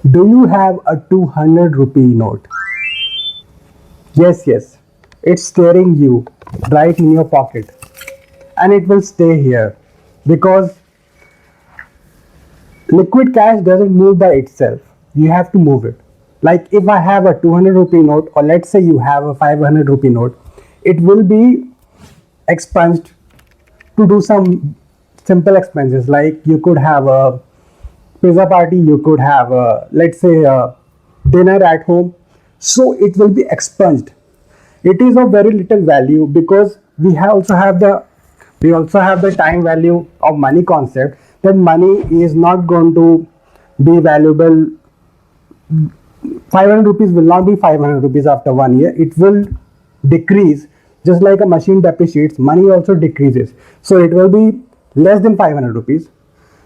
Do you have a 200 rupee note? Yes, yes. It's staring you right in your pocket, and it will stay here because liquid cash doesn't move by itself. You have to move it. Like if I have a 200 rupee note, or let's say you have a 500 rupee note, it will be expunged to do some simple expenses. Like you could have a pizza party, you could have a, let's say, a dinner at home. So it will be expunged. It is of very little value because we also have the time value of money concept, that money is not going to be valuable. 500 rupees will not be 500 rupees after 1 year. It will decrease. Just like a machine depreciates, money also decreases, so it will be less than 500 rupees.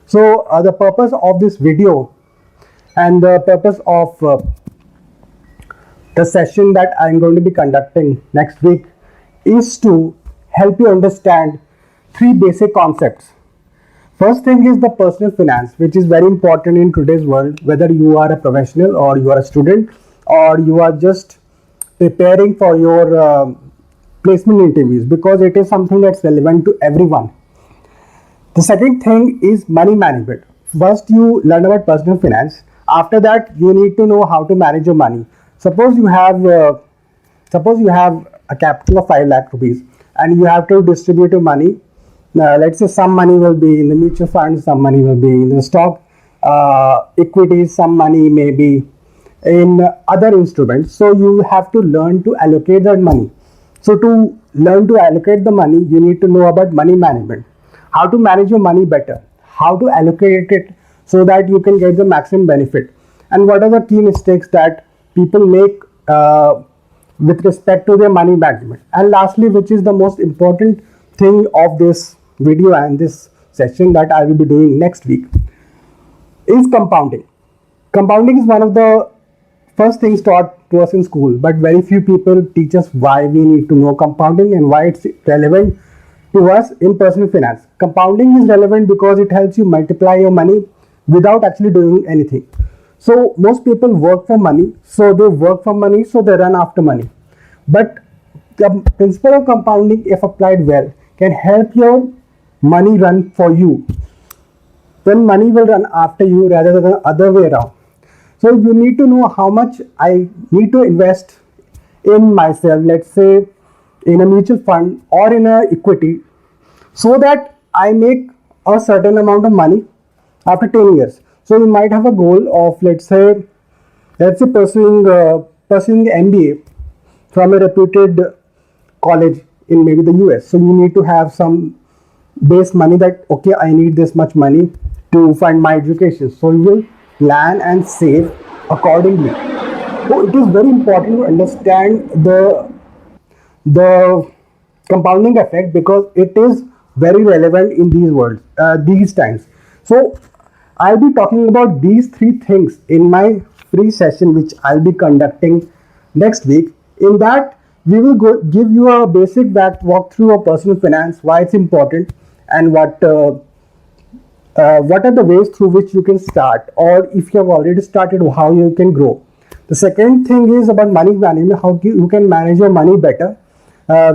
So the purpose of this video and the purpose of the session that I'm going to be conducting next week is to help you understand three basic concepts. First thing is the personal finance, which is very important in today's world, whether you are a professional or you are a student or you are just preparing for your placement interviews, because it is something that's relevant to everyone. The second thing is money management. First, you learn about personal finance. After that, you need to know how to manage your money. Suppose you have, uh, suppose you have a capital of 5 lakh rupees, and you have to distribute your money. Let's say some money will be in the mutual fund, some money will be in the stock, equities, some money may be in other instruments. So you have to learn to allocate that money. So to learn to allocate the money, you need to know about money management, how to manage your money better, how to allocate it so that you can get the maximum benefit, and what are the key mistakes that people make with respect to their money management. And lastly, which is the most important thing of this video and this session that I will be doing next week, is compounding. Compounding is one of the first things taught to us in school, but very few people teach us why we need to know compounding and why it's relevant to us in personal finance. Compounding is relevant because it helps you multiply your money without actually doing anything. So most people work for money, so they run after money. But the principle of compounding, if applied well, can help your money run for you. Then money will run after you rather than the other way around. So you need to know how much I need to invest in myself, let's say in a mutual fund or in a equity, so that I make a certain amount of money after 10 years. So you might have a goal of, let's say pursuing MBA from a reputed college in maybe the US. So you need to have some base money, that okay, I need this much money to fund my education. So you will plan and save accordingly. So it is very important to understand the compounding effect, because it is very relevant in these times. So I'll be talking about these three things in my free session, which I'll be conducting next week. In that, we will give you a basic walkthrough of personal finance, why it's important, and what are the ways through which you can start, or if you have already started, how you can grow. The second thing is about money management, how you can manage your money better,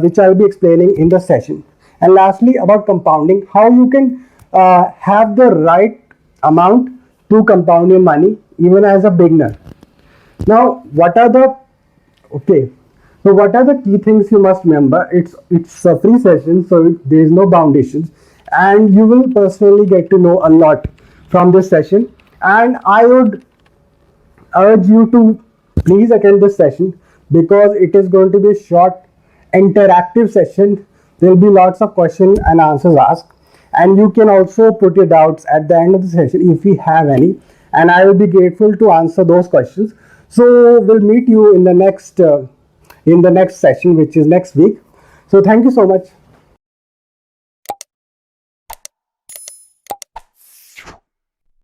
which I'll be explaining in the session. And lastly, about compounding, how you can have the right amount to compound your money even as a beginner. Now, okay, so what are the key things you must remember? It's a free session, so there is no foundations, and you will personally get to know a lot from this session. And I would urge you to please attend this session, because it is going to be a short interactive session. There will be lots of question and answers asked, and you can also put your doubts at the end of the session if you have any, and I will be grateful to answer those questions. So we'll meet you in the next session, which is next week. So thank you so much.